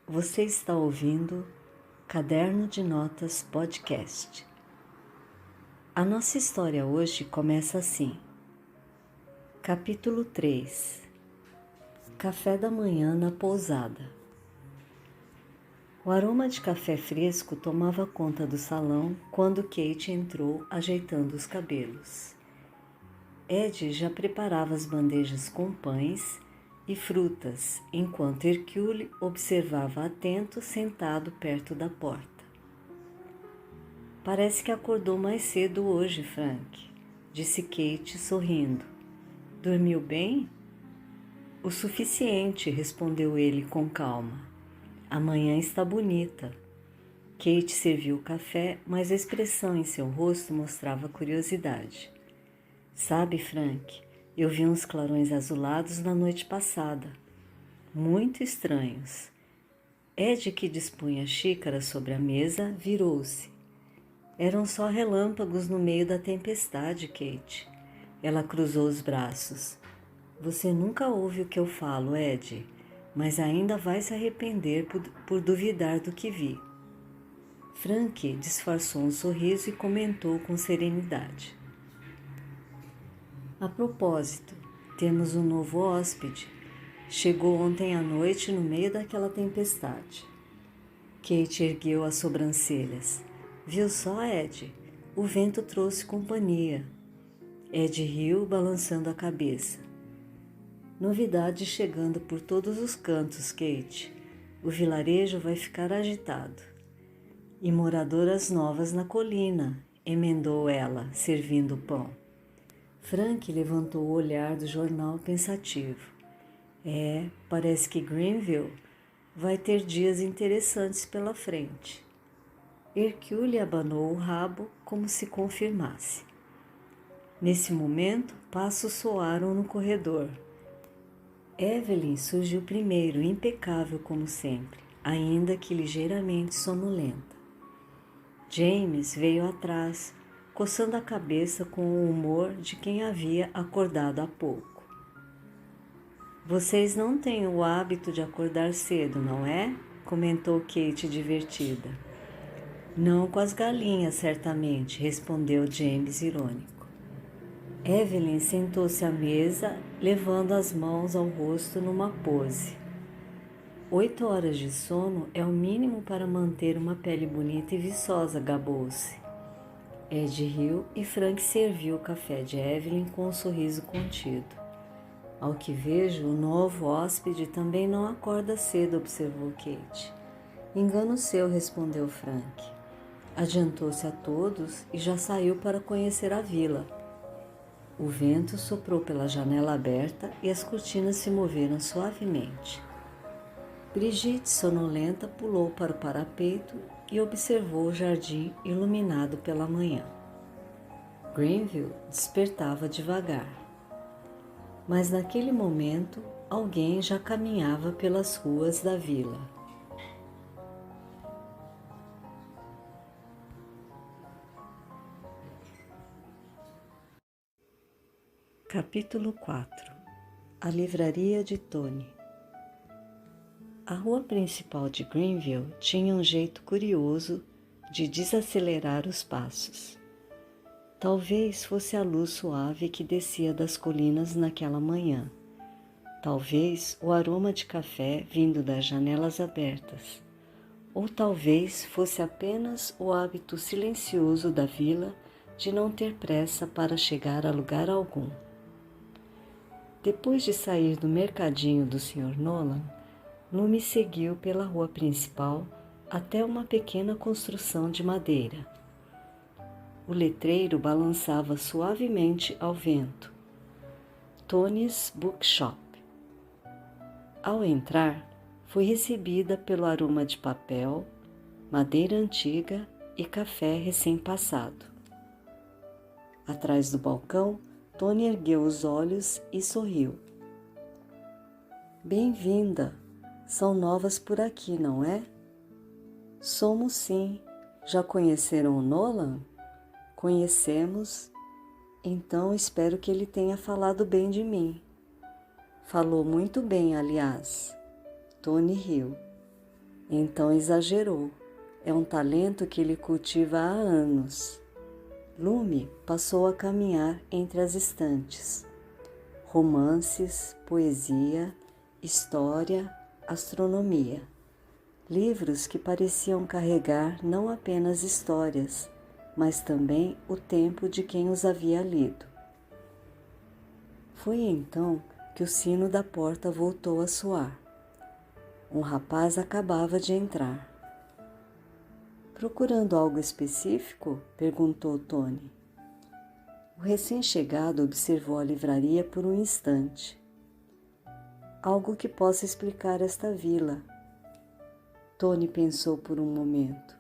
Você está ouvindo Caderno de Notas Podcast. A nossa história hoje começa assim. Capítulo 3. Café da manhã na pousada. O aroma de café fresco tomava conta do salão quando Kate entrou ajeitando os cabelos. Ed já preparava as bandejas com pães e frutas, enquanto Hercule observava atento sentado perto da porta. Parece que acordou mais cedo hoje, Frank, disse Kate sorrindo. Dormiu bem? O suficiente, respondeu ele com calma. Amanhã está bonita. Kate serviu o café, mas a expressão em seu rosto mostrava curiosidade. Sabe, Frank, eu vi uns clarões azulados na noite passada. Muito estranhos. Ed, que dispunha a xícara sobre a mesa, virou-se. Eram só relâmpagos no meio da tempestade, Kate. Ela cruzou os braços. Você nunca ouve o que eu falo, Ed, mas ainda vai se arrepender por duvidar do que vi. Frank disfarçou um sorriso e comentou com serenidade. A propósito, temos um novo hóspede. Chegou ontem à noite no meio daquela tempestade. Kate ergueu as sobrancelhas. Viu só, Ed? O vento trouxe companhia. Ed riu, balançando a cabeça. Novidade chegando por todos os cantos, Kate. O vilarejo vai ficar agitado. E moradoras novas na colina, emendou ela, servindo o pão. Frank levantou o olhar do jornal pensativo. Parece que Greenville vai ter dias interessantes pela frente. Hercule abanou o rabo como se confirmasse. Nesse momento, passos soaram no corredor. Evelyn surgiu primeiro, impecável como sempre, ainda que ligeiramente sonolenta. James veio atrás, coçando a cabeça com o humor de quem havia acordado há pouco. Vocês não têm o hábito de acordar cedo, não é? Comentou Kate divertida. Não com as galinhas, certamente, respondeu James irônico. Evelyn sentou-se à mesa, levando as mãos ao rosto numa pose. 8 horas de sono é o mínimo para manter uma pele bonita e viçosa, gabou-se. Ed riu e Frank serviu o café de Evelyn com um sorriso contido. Ao que vejo, o novo hóspede também não acorda cedo, observou Kate. Engano seu, respondeu Frank. Adiantou-se a todos e já saiu para conhecer a vila. O vento soprou pela janela aberta e as cortinas se moveram suavemente. Brigitte, sonolenta, pulou para o parapeito e observou o jardim iluminado pela manhã. Greenville despertava devagar. Mas naquele momento, alguém já caminhava pelas ruas da vila. Capítulo 4. A livraria de Tony. A rua principal de Greenville tinha um jeito curioso de desacelerar os passos. Talvez fosse a luz suave que descia das colinas naquela manhã. Talvez o aroma de café vindo das janelas abertas. Ou talvez fosse apenas o hábito silencioso da vila de não ter pressa para chegar a lugar algum. Depois de sair do mercadinho do Sr. Nolan, Lume seguiu pela rua principal até uma pequena construção de madeira. O letreiro balançava suavemente ao vento. Tony's Bookshop. Ao entrar, fui recebida pelo aroma de papel, madeira antiga e café recém-passado. Atrás do balcão, Tony ergueu os olhos e sorriu. Bem-vinda! São novas por aqui, não é? Somos sim. Já conheceram o Nolan? Conhecemos. Então espero que ele tenha falado bem de mim. Falou muito bem, aliás. Tony riu. Então exagerou. É um talento que ele cultiva há anos. Lume passou a caminhar entre as estantes. Romances, poesia, história, astronomia. Livros que pareciam carregar não apenas histórias, mas também o tempo de quem os havia lido. Foi então que o sino da porta voltou a soar. Um rapaz acabava de entrar. Procurando algo específico? Perguntou Tony. O recém-chegado observou a livraria por um instante. Algo que possa explicar esta vila. Tony pensou por um momento.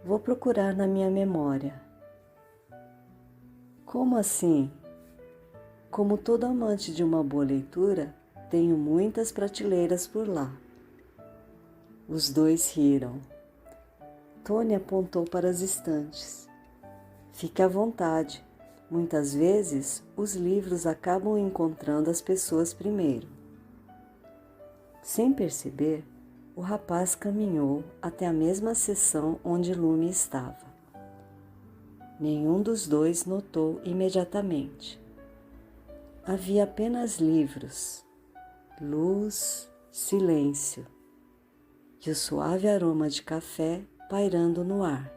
Vou procurar na minha memória. Como assim? Como todo amante de uma boa leitura, tenho muitas prateleiras por lá. Os dois riram. Tony apontou para as estantes. Fique à vontade. Muitas vezes, os livros acabam encontrando as pessoas primeiro. Sem perceber, o rapaz caminhou até a mesma seção onde Lume estava. Nenhum dos dois notou imediatamente. Havia apenas livros, luz, silêncio e o suave aroma de café pairando no ar.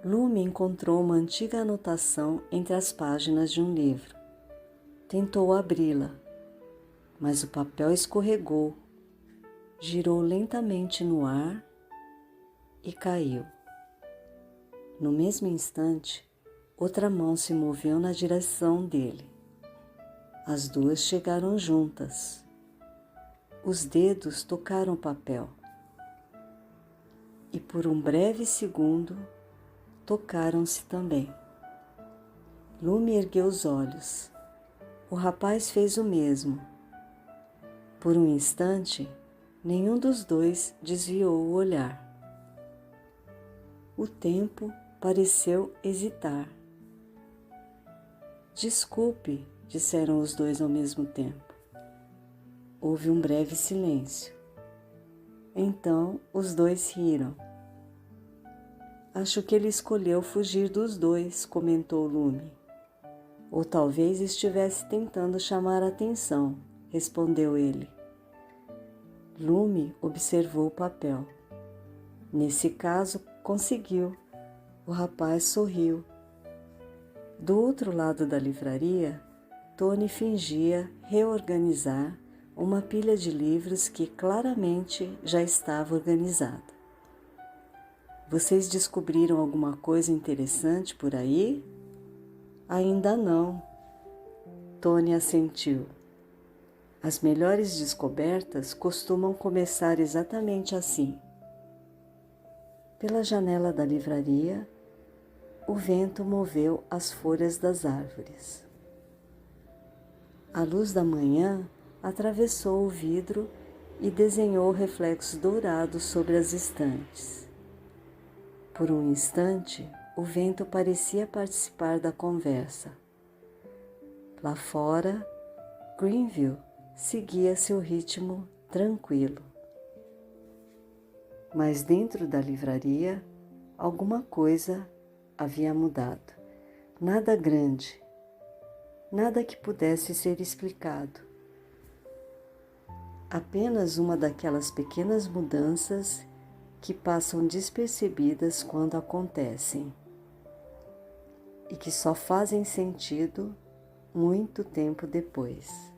Lume encontrou uma antiga anotação entre as páginas de um livro. Tentou abri-la, mas o papel escorregou, girou lentamente no ar e caiu. No mesmo instante, outra mão se moveu na direção dele. As duas chegaram juntas. Os dedos tocaram o papel. E por um breve segundo, tocaram-se também. Lume ergueu os olhos. O rapaz fez o mesmo. Por um instante, nenhum dos dois desviou o olhar. O tempo pareceu hesitar. Desculpe, disseram os dois ao mesmo tempo. Houve um breve silêncio. Então os dois riram. Acho que ele escolheu fugir dos dois, comentou Lume. Ou talvez estivesse tentando chamar a atenção, respondeu ele. Lume observou o papel. Nesse caso, conseguiu. O rapaz sorriu. Do outro lado da livraria, Tony fingia reorganizar uma pilha de livros que claramente já estava organizada. Vocês descobriram alguma coisa interessante por aí? Ainda não. Tony assentiu. As melhores descobertas costumam começar exatamente assim. Pela janela da livraria, o vento moveu as folhas das árvores. A luz da manhã atravessou o vidro e desenhou reflexos dourados sobre as estantes. Por um instante, o vento parecia participar da conversa. Lá fora, Greenville seguia seu ritmo tranquilo. Mas dentro da livraria, alguma coisa havia mudado. Nada grande, nada que pudesse ser explicado. Apenas uma daquelas pequenas mudanças que passam despercebidas quando acontecem e que só fazem sentido muito tempo depois.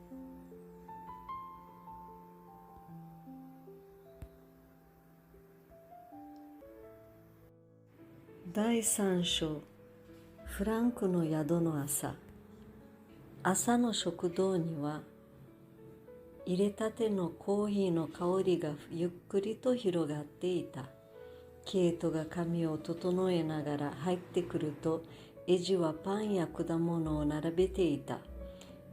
Dai Sancho, Franco no Yado no Asa. Asa no shokudou ni wa 入れたてのコーヒーの香りがゆっくりと広がっていた。ケイトが髪を整えながら入ってくると、エジはパンや果物を並べていた。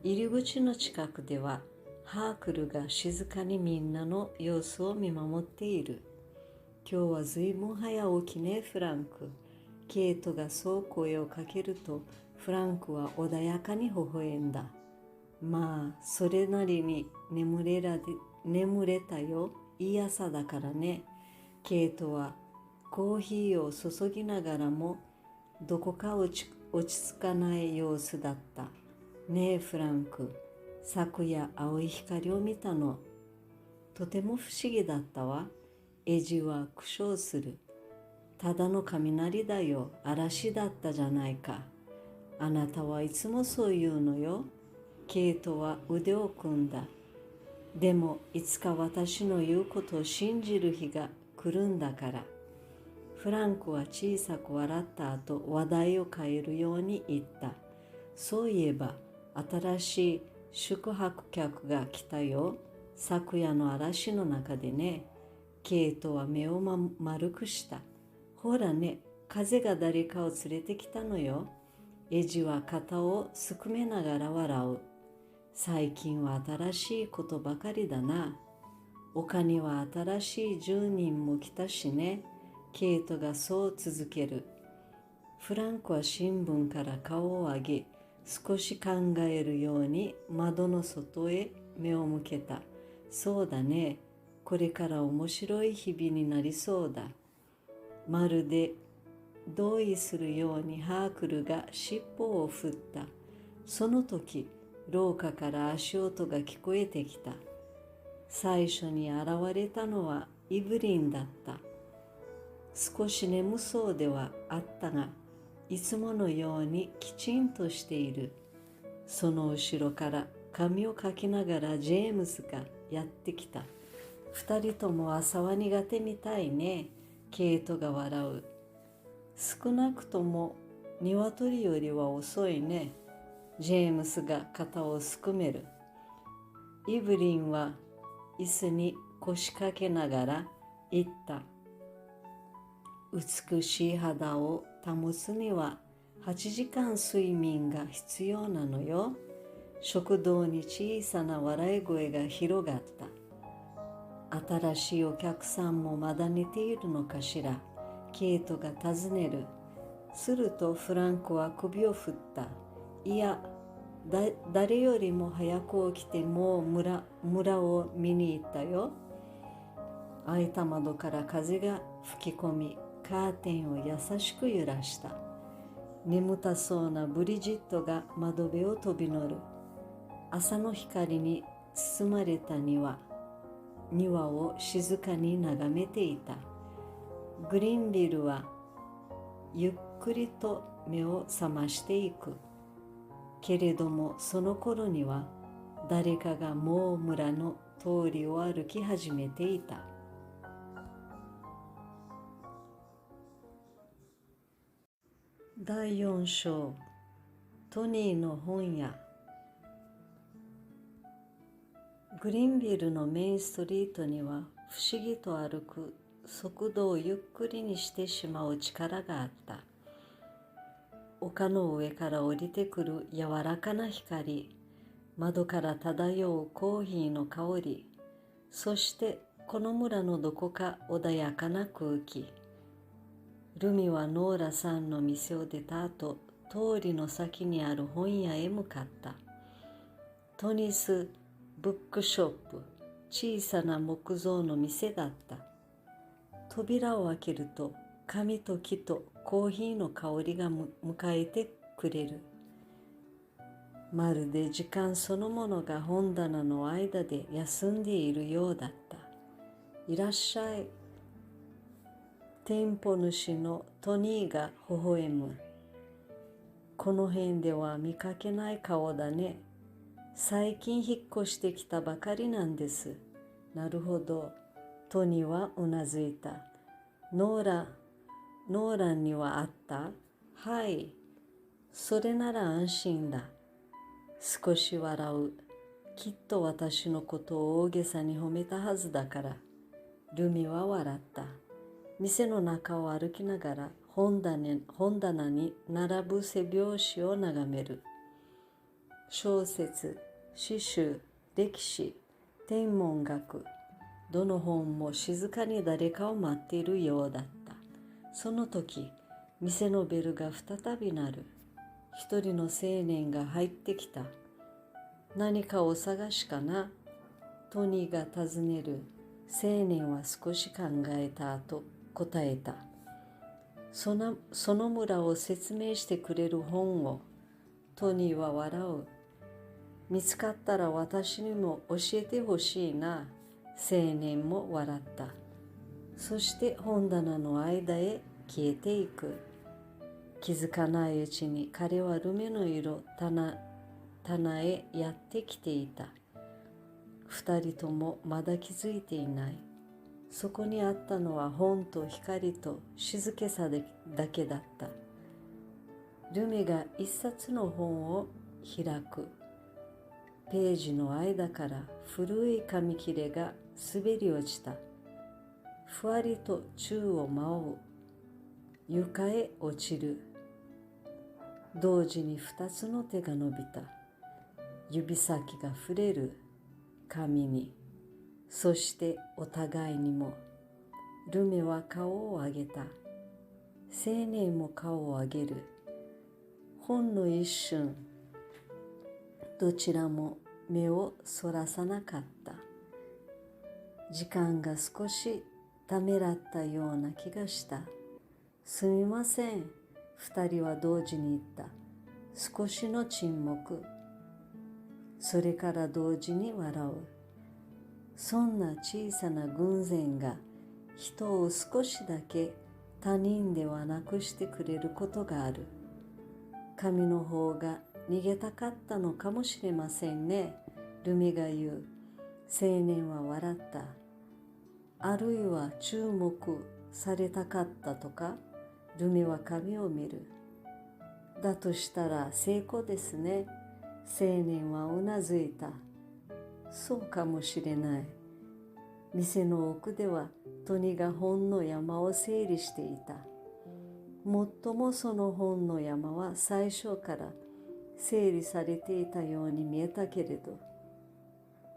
入り口の近くでは、ハークルが静かにみんなの様子を見守っている。今日はずいぶん早起きね、フランク。ケイトがそう声をかけると、フランクは穏やかに微笑んだ。まあ、それなりに眠れたよ。いい朝だからね。ケイトはコーヒーを注ぎながらもどこか落ち着かない様子だった。ねえフランク、昨夜青い光を見たの。とても不思議だったわ。エジは苦笑する。ただの雷だよ。嵐だったじゃないか。あなたはいつもそう言うのよ。ケイトは腕を組んだ。でもいつか私の言うことを信じる日が来るんだから。フランクは小さく笑った後、話題を変えるように言った。そういえば新しい宿泊客が来たよ。昨夜の嵐の中でね。ケイトは目を丸くした。ほらね、風が誰かを連れてきたのよ。エジは肩をすくめながら笑う。最近は新しいことばかりだな。丘には新しい住人も来たしね。ケイトがそう続ける。フランクは新聞から顔を上げ、少し考えるように窓の外へ目を向けた。そうだね。これから面白い日々になりそうだ。まるで同意するようにハークルが尻尾を振った。その時、廊下から足音が聞こえてきた。最初に現れたのはイブリンだった。少し眠そうではあったが、いつものようにきちんとしている。その後ろから髪をかきながらジェームスがやってきた。二人とも朝は苦手みたいね。ケイトが笑う。少なくとも鶏よりは遅いね。ジェームスが肩をすくめる。イブリンは椅子に腰掛けながら言った。美しい肌を保つには8時間睡眠が必要なのよ。食堂に小さな笑い声が広がった。新しいお客さんもまだ寝ているのかしら。ケイトが尋ねる。するとフランクは首を振った。いや、誰よりも早く起きてもう村を見に行ったよ。開いた窓から風が吹き込み、カーテンを優しく揺らした。眠たそうなブリジットが窓辺を飛び乗る。朝の光に包まれた庭を静かに眺めていた。グリンビルはゆっくりと目を覚ましていく。けれどもその頃には誰かがもう村の通りを歩き始めていた。第4章、トニーの本屋。グリンビルのメインストリートには不思議と歩く速度をゆっくりにしてしまう力があった。丘の上から降りてくる柔らかな光、窓から漂うコーヒーの香り、そしてこの村のどこか穏やかな空気。ルミはノーラさんの店を出た後、通りの先にある本屋へ向かった。トニス・ブックショップ、小さな木造の店だった。扉を開けると、紙と木とコーヒーの香りが迎えてくれる。まるで時間そのものが本棚の間で休んでいるようだった。いらっしゃい。店舗主のトニーが微笑む。この辺では見かけない顔だね。最近引っ越してきたばかりなんです。なるほど。トニーはうなずいた。ノーランにはあった？はい。それなら安心だ。少し笑う。きっと私のことを大げさに褒めたはずだから。ルミは笑った。店の中を歩きながら本棚に並ぶ背表紙を眺める。小説、詩集、歴史、天文学、どの本も静かに誰かを待っているようだった。その時、店のベルが再び鳴る。一人の青年が入ってきた。何かお探しかな？トニーが尋ねる。青年は少し考えた後答えた。その村を説明してくれる本を。トニーは笑う。見つかったら私にも教えてほしいな。青年も笑った。そして本棚の間へ消えていく。気づかないうちに彼はルメの色棚へやってきていた。二人ともまだ気づいていない。そこにあったのは本と光と静けさだけだった。ルメが一冊の本を開く。ページの間から古い紙切れが滑り落ちた。ふわりと宙を舞う。床へ落ちる。同時に二つの手が伸びた。指先が触れる紙に。そしてお互いにも。ルメは顔を上げた。青年も顔を上げる。ほんの一瞬、どちらも目をそらさなかった。時間が少しためらったような気がした。すみません、二人は同時に言った。少しの沈黙。それから同時に笑う。そんな小さな偶然が人を少しだけ他人ではなくしてくれることがある。神の方が逃げたかったのかもしれませんね。ルメが言う。青年は笑った。あるいは注目されたかったとか？ルメは髪を見る。だとしたら成功ですね。青年はうなずいた。そうかもしれない。店の奥ではトニが本の山を整理していた。もっともその本の山は最初から整理されていたように見えたけれど、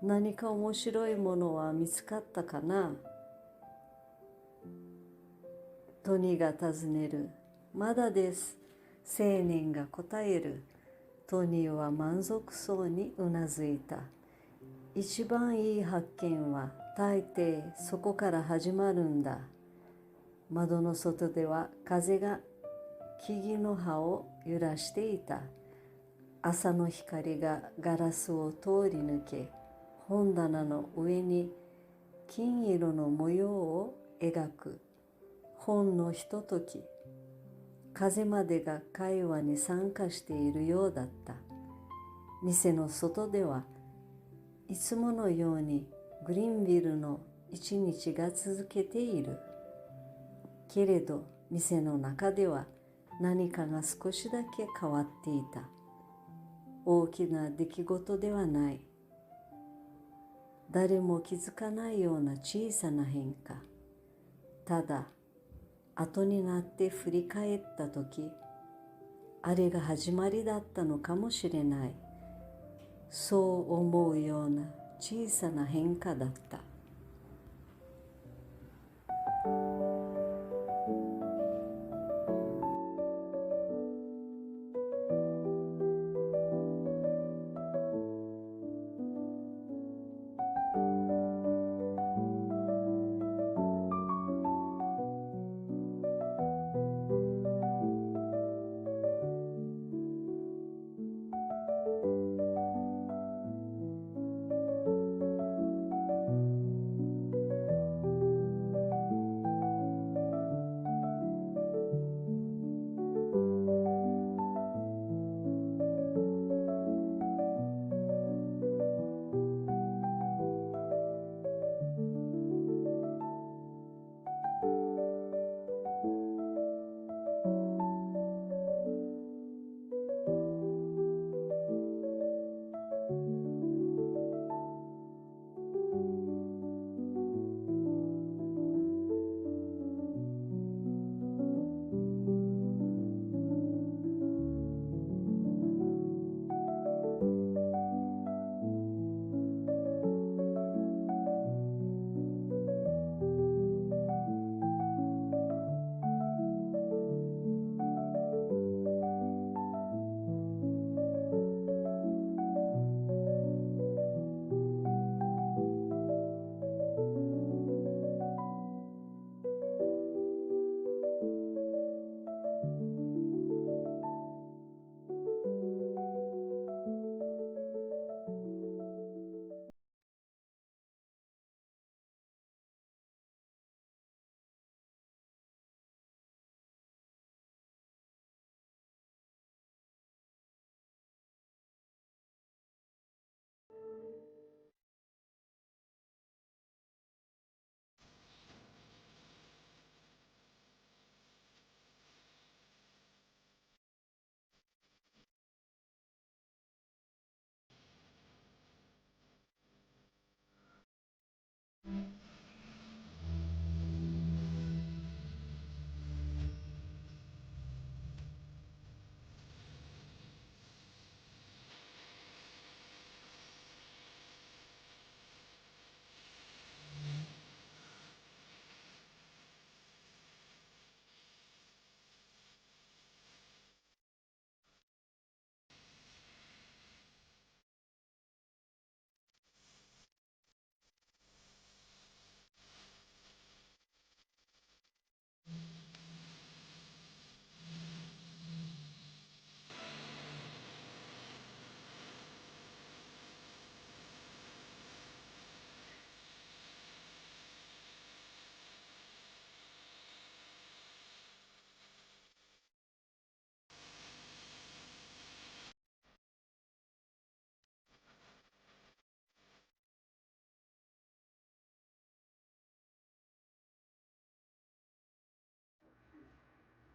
何か面白いものは見つかったかな？トニが尋ねる。まだです。青年が答える。トニーは満足そうにうなずいた。一番いい発見は大抵そこから始まるんだ。窓の外では風が木々の葉を揺らしていた。朝の光がガラスを通り抜け、本棚の上に金色の模様を描く。ほんのひととき、風までが会話に参加しているようだった。店の外ではいつものようにグリーンビルの一日が続けている。けれど店の中では何かが少しだけ変わっていた。大きな出来事ではない。誰も気づかないような小さな変化。ただ、後になって振り返ったとき、あれが始まりだったのかもしれない。そう思うような小さな変化だった。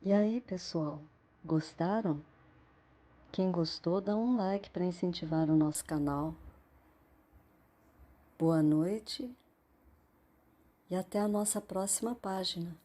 E aí, pessoal, gostaram? Quem gostou, dá um like para incentivar o nosso canal. Boa noite e até a nossa próxima página.